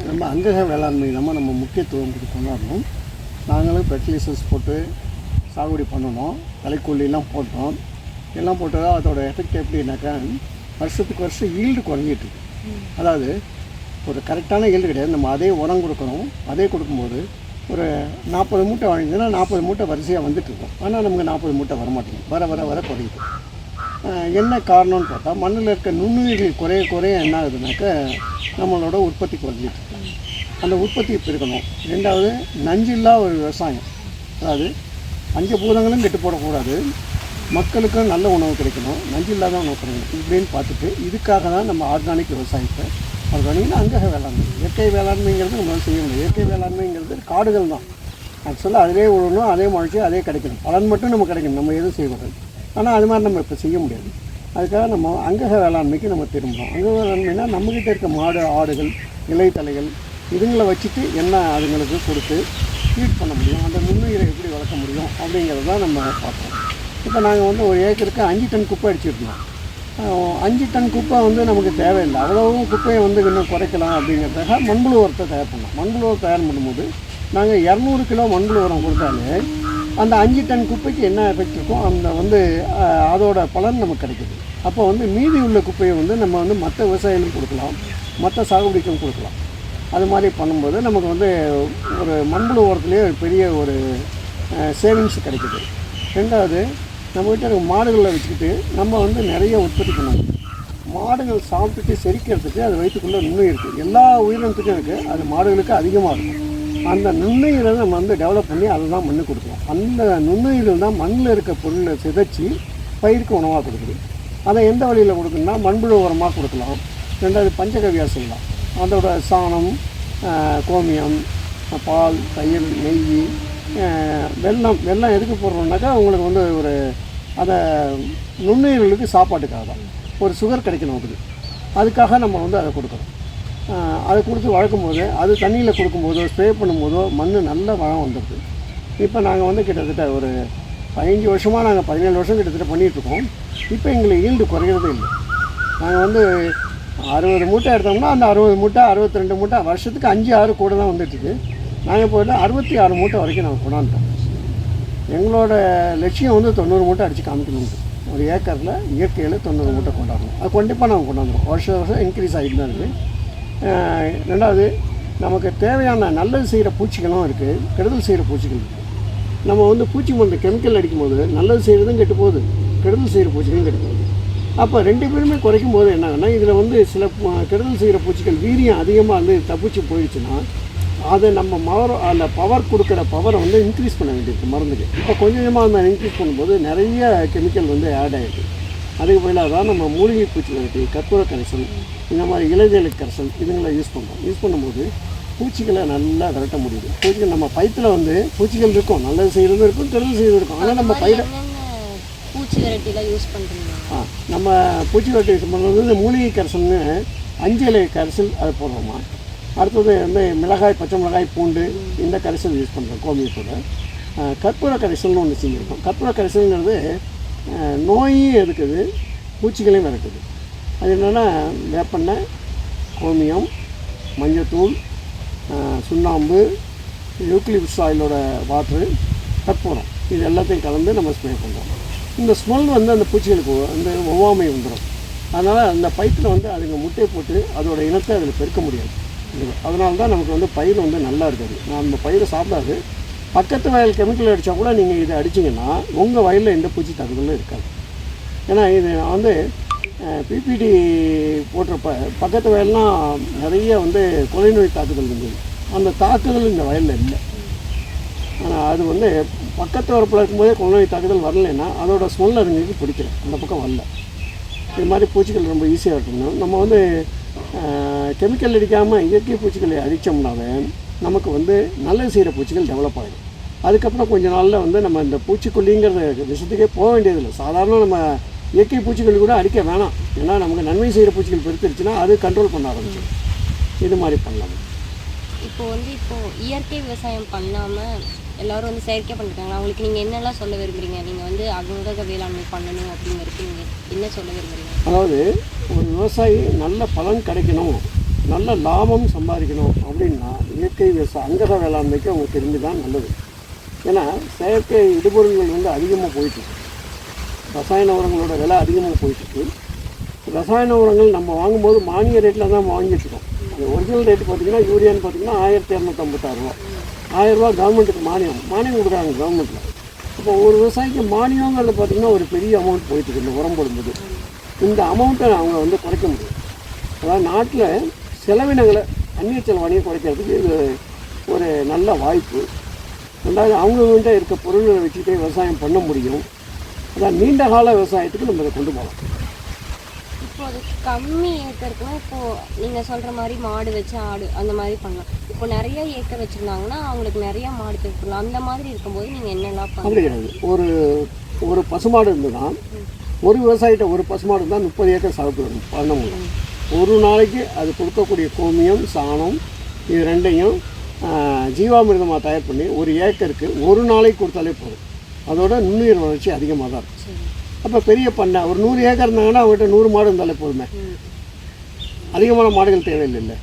நம்ம அங்கக வேளாண்மை நம்ம முக்கியத்துவம் கொண்டாடணும். நாங்களும் ஃபெர்டிலைசர்ஸ் போட்டு சாகுபடி பண்ணணும், களைக்கொல்லிலாம் போட்டோம். எல்லாம் போட்டதா அதோட எஃபெக்ட் எப்படின்னாக்கா வருஷத்துக்கு வருஷம் ஈல்டு குறைஞ்சிட்ருக்கு. அதாவது ஒரு கரெக்டான ஈல்டு கிடையாது. நம்ம அதே உரம் கொடுக்கணும். அதே கொடுக்கும்போது ஒரு 40 மூட்டை வாங்கினா 40 மூட்டை வரிசையாக வந்துட்டுருக்கோம். ஆனால் நமக்கு 40 மூட்டை வரமாட்டேங்குது. வர வர வர குறையுது. என்ன காரணம்னு பார்த்தா மண்ணில் இருக்க நுண்ணுயிர்கள் குறைய என்ன ஆகுதுனாக்கா நம்மளோட உற்பத்தி குறைஞ்சிட்டு அந்த உற்பத்தி பெருக்கணும். ரெண்டாவது நஞ்சில்லா ஒரு விவசாயம். அதாவது பஞ்சபூதங்களும் கெட்டு போடக்கூடாது, மக்களுக்கும் நல்ல உணவு கிடைக்கணும், நஞ்சில்லாத உணவு கிடைக்கணும். இப்படின்னு பார்த்துட்டு இதுக்காக தான் நம்ம ஆர்கானிக் விவசாயத்தை ஆர்கானிக்னா அங்கக வேளாண்மை. இயற்கை வேளாண்மைங்கிறது நம்மளால் செய்ய முடியும். இயற்கை வேளாண்மைங்கிறது காடுகள் தான். ஆக்சுவலாக அதிலே விழணும், அதே முளைச்சி அதே கிடைக்கணும், பலன் மட்டும் நம்ம கிடைக்கணும், நம்ம எதுவும் செய்யக்கூடாது. ஆனால் அது மாதிரி நம்ம இப்போ செய்ய முடியாது. அதுக்காக நம்ம அங்கக வேளாண்மைக்கு நம்ம திரும்பணும். அங்கக வேளாண்மைனா நம்மக்கிட்ட இருக்க மாடு, ஆடுகள், இலைத்தலைகள் இதுங்களை வச்சுட்டு என்ன அதுங்களுக்கு கொடுத்து ட்ரீட் பண்ண முடியும், அந்த நுண்ணுயிரை எப்படி வளர்க்க முடியும் அப்படிங்கிறது தான் நம்ம பார்ப்போம். இப்போ நாங்கள் வந்து ஒரு ஏக்கருக்கு 5 டன் குப்பை அடிச்சிருக்கோம். 5 டன் குப்பை வந்து நமக்கு தேவையில்லை. அவ்வளவும் குப்பையை வந்து இன்னும் குறைக்கலாம் அப்படிங்கிறதுக்காக மண்புழு உரத்தை தயார் பண்ணோம். மண்புழு உரம் தயார் பண்ணும்போது நாங்கள் 200 கிலோ மண்புழு உரம் கொடுத்தாலே அந்த 5 டன் குப்பைக்கு என்ன எஃபெக்ட் இருக்கும் அந்த வந்து அதோட பலன் நமக்கு கிடைக்குது. அப்போ வந்து மீதி உள்ள குப்பையை வந்து நம்ம வந்து மற்ற விவசாயிகளுக்கும் கொடுக்கலாம், மற்ற சாகுபடிக்கும் கொடுக்கலாம். அது மாதிரி பண்ணும்போது நமக்கு வந்து ஒரு மண்புழு உரத்துலேயே பெரிய ஒரு சேவிங்ஸ் கிடைக்குது. ரெண்டாவது நம்மகிட்ட இருக்க மாடுகளை வச்சுக்கிட்டு நம்ம வந்து நிறைய உற்பத்தி பண்ணணும். மாடுகள் சாப்பிட்டுட்டு செரிக்கிறதுக்கு அது வயிற்றுக்குள்ளே நுண்ணுயிர் இருக்குது. எல்லா உயிரினத்துக்கும் இருக்குது, அது மாடுகளுக்கு அதிகமாக இருக்கும். அந்த நுண்ணுயிரை நம்ம வந்து டெவலப் பண்ணி அதை தான் மண்ணு கொடுக்கலாம். அந்த நுண்ணுயிர்கள் தான் மண்ணில் இருக்க பொருளை சிதைச்சி பயிருக்கு உணவாக கொடுக்குது. அதை எந்த வழியில் கொடுக்கணும்னா மண்புழு உரமாக கொடுக்கலாம். ரெண்டாவது பஞ்சகவியாக செய்யலாம். அதோட சாணம், கோமியம், பால், தயிர், நெய், வெல்லம் எதுக்கு போடுறோம்னாக்கா உங்களுக்கு வந்து ஒரு அதை நுண்ணுயிர்களுக்கு சாப்பாட்டுக்காக தான், ஒரு சுகர் கிடைக்கணும். அதுக்காக நம்ம வந்து அதை கொடுக்குறோம். அதை கொடுத்து வளர்க்கும்போது அது தண்ணியில் கொடுக்கும்போதோ ஸ்ப்ரே பண்ணும்போதோ மண் நல்ல வளம் வந்துடுது. இப்போ நாங்கள் வந்து கிட்டத்தட்ட ஒரு 15 வருஷமாக நாங்கள் 17 வருஷம் கிட்டத்தட்ட பண்ணிகிட்ருக்கோம். இப்போ எங்களுக்கு ஈல்டு குறையிறதே இல்லை. நாங்கள் வந்து 60 மூட்டை எடுத்தோம்னா அந்த 60 மூட்டை 62 மூட்டை வருஷத்துக்கு 5-6 கூட தான் வந்துட்டுருக்கு. நாங்கள் போய்ட்டு 66 மூட்டை வரைக்கும் நாங்கள் கொண்டாந்துட்டோம். எங்களோட லட்சியம் வந்து 90 மூட்டை அடித்து காமிக்கணும். ஒரு ஏக்கரில் இயற்கையில் 90 மூட்டை கொண்டாடணும். அது கண்டிப்பாக நாங்கள் கொண்டாந்துடும். வருஷம் இன்க்ரீஸ் ஆகிட்டு தான் இருக்குது. ரெண்டாவது நமக்கு தேவையான நல்லது செய்கிற பூச்சிகளும் இருக்குது, கெடுதல் செய்கிற பூச்சிகள் இருக்குது. நம்ம வந்து பூச்சி மருந்து கெமிக்கல் அடிக்கும்போது நல்லது செய்கிறதும் கெட்டு போகுது, கெடுதல் செய்கிற பூச்சிகளும் கெட்டு போகுது. அப்போ 2 பேருமே குறைக்கும் போது என்னன்னா இதில் வந்து சில கெடுதல் செய்கிற பூச்சிகள் வீரியம் அதிகமாக வந்து தப்பிச்சு போயிடுச்சுன்னா அதை நம்ம அந்த பவர் கொடுக்குற பவரை வந்து இன்க்ரீஸ் பண்ண வேண்டியிருக்கு மருந்துக்கு. இப்போ கொஞ்சமாக அந்த இன்க்ரீஸ் பண்ணும்போது நிறைய கெமிக்கல் வந்து ஆட் ஆகிடுது. அதுக்கு பதிலாக தான் நம்ம மூலிகை பூச்சி விரட்டி, கற்பூர கரைசல், இந்த மாதிரி இலைதேலை கரைசல் இதுங்களை யூஸ் பண்ணுறோம். யூஸ் பண்ணும்போது பூச்சிகளை நல்லா விரட்ட முடியுது. பூச்சிகள் நம்ம பயித்தில் வந்து பூச்சிகள் இருக்கும், நல்லது செய்கிறதும் இருக்கும், கெடுதல் செய்கிறதும் இருக்கும். ஆனால் நம்ம பயிரை பூச்சி விரட்டிலாம் யூஸ் பண்ணுறோம். நம்ம பூச்சி விரட்டி யூஸ் பண்ணுறது இந்த மூலிகை கரைசல்னு 5 இலை கரைசல் அதை போடுறோமா. அடுத்தது வந்து மிளகாய், பச்சை மிளகாய், பூண்டு இந்த கரைசல் யூஸ் பண்ணுறோம் கோமியத்தோட. கற்பூர கரைசல்னு ஒன்று செஞ்சுருக்கோம். கற்பூர கரைசல்ங்கிறது நோயும் எதுக்குது, பூச்சிகளையும் விரட்டுது. அது என்னென்னா வேப்பெண்ணெய், கோமியம், மஞ்சத்தூள், சுண்ணாம்பு, யூக்லிப்ஸ் ஆயிலோட வாட்ரு, கற்பூரம் இது எல்லாத்தையும் கலந்து நம்ம ஸ்ப்ரே பண்ணுறோம். இந்த ஸ்மெல் வந்து அந்த பூச்சிகளுக்கு வந்து ஒவ்வாமை வந்துடும். அதனால் அந்த பயிற்றில் வந்து அதுங்க முட்டையை போட்டு அதோட இனத்தை அதில் பெருக்க முடியாது. அதனால தான் நமக்கு வந்து பயிர் வந்து நல்லா இருக்காது. நான் அந்த பயிரை சாப்பிடாது. பக்கத்து வயல் கெமிக்கல் அடித்தா கூட நீங்கள் இதை அடிச்சிங்கன்னா உங்கள் வயலில் எந்த பூச்சி தாக்குதலும் இருக்காது. ஏன்னா இது வந்து பிபிடி போட்டிருப்ப பக்கத்து வயல்லாம் நிறைய வந்து கொலை நோய் தாக்குதல் இருந்தது. அந்த தாக்குதல் இந்த வயலில் இல்லை. ஆனால் அது வந்து பக்கத்து வரப்பில் இருக்கும்போதே கொலை நோய் தாக்குதல் வரலைன்னா அதோட ஸ்மெல் அதுங்களுக்கு பிடிக்கல, அந்த பக்கம் வரல. இது மாதிரி பூச்சிகள் ரொம்ப ஈஸியாக இருக்கணும். நம்ம வந்து கெமிக்கல் அடிக்காமல் இயற்கை பூச்சிகளை அடித்தோம்னாவே நமக்கு வந்து நல்லது செய்கிற பூச்சிகள் டெவலப் ஆகிடும். அதுக்கப்புறம் கொஞ்ச நாளில் வந்து நம்ம இந்த பூச்சிக்கொல்லிங்கிற விஷயத்துக்கே போக வேண்டியதில்லை. சாதாரண நம்ம இயற்கை பூச்சிகள் கூட அடிக்க வேணாம். ஏன்னா நமக்கு நன்மை செய்கிற பூச்சிகள் பெருத்துருச்சுன்னா அது கண்ட்ரோல் பண்ண ஆரம்பிச்சிடும். இது மாதிரி பண்ணலாம். இப்போது இயற்கை விவசாயம் பண்ணாமல் எல்லோரும் வந்து செயற்கையாக பண்ணிருக்காங்க. அவங்களுக்கு நீங்கள் என்னெல்லாம் சொல்ல விரும்புகிறீங்க? நீங்கள் வந்து அங்கக வேளாண்மை பண்ணணும் அப்படிங்கிறதுக்கு நீங்கள் என்ன சொல்ல விரும்புகிறீங்க? அதாவது ஒரு விவசாயி நல்ல பலன் கிடைக்கணும் நல்ல லாபம் சம்பாதிக்கணும் அப்படின்னா இயற்கை விவசாயம் அங்கக வேளாண்மைக்கு அவங்க தெரிஞ்சு தான் நல்லது. ஏன்னா செயற்கை இடுபொருள்கள் வந்து அதிகமாக போயிட்டுருக்கு, ரசாயன உரங்களோட விலை அதிகமாக போயிட்டுருக்கு. ரசாயன உரங்கள் நம்ம வாங்கும்போது மானிய ரேட்டில் தான் வாங்கிட்டுருக்கோம். அந்த ஒரிஜினல் ரேட்டு பார்த்திங்கன்னா யூரியான்னு பார்த்திங்கன்னா 1256 ரூபா. 1000 ரூபா கவர்மெண்ட்டுக்கு மானியம் கொடுக்குறாங்க கவர்மெண்ட்டில். இப்போ ஒரு விவசாயிக்கு மானியங்கிறது பார்த்திங்கன்னா ஒரு பெரிய அமௌண்ட் போயிட்டுருக்கு இந்த உரம் போடும்போது. இந்த அமௌண்ட்டை அவங்க வந்து குறைக்க முடியும். அதாவது நாட்டில் செலவினங்களை அந்நிய செலவாணியை குறைக்கிறதுக்கு இது ஒரு நல்ல வாய்ப்பு. ரெண்டாவது அவங்ககிட்ட இருக்க பொருள்களை வச்சுக்கிட்டே விவசாயம் பண்ண முடியும். அதான் நீண்ட கால விவசாயத்துக்கு நம்ம இதை கொண்டு போகலாம். இப்போ அது கம்மி ஏக்கருக்குன்னா இப்போது நீங்கள் சொல்கிற மாதிரி மாடு வச்சு ஆடு அந்த மாதிரி பண்ணலாம். இப்போ நிறைய ஏக்கர் வச்சுருந்தாங்கன்னா அவங்களுக்கு நிறையா மாடு தேவைப்படலாம். அந்த மாதிரி இருக்கும்போது நீங்கள் என்னெல்லாம் அப்படி கிடையாது. ஒரு பசுமாடு இருந்துன்னா ஒரு விவசாயிகிட்ட ஒரு பசுமாடு இருந்தால் 30 ஏக்கர் சாகுபடி பண்ண முடியும். ஒரு நாளைக்கு அது கொடுக்கக்கூடிய கோமியம் சாணம் இது ரெண்டையும் ஜீவாமிர்தமாக தயார் பண்ணி ஒரு ஏக்கருக்கு ஒரு நாளைக்கு கொடுத்தாலே போதும். அதோட நுண்ணுயிர் வளர்ச்சி அதிகமாக தான் இருக்கும். அப்போ பெரிய பண்ணை ஒரு 100 ஏக்கர் இருந்தாங்கன்னா அவங்ககிட்ட 100 மாடு இருந்தாலே போதுமே, அதிகமான மாடுகள் தேவையில்லை.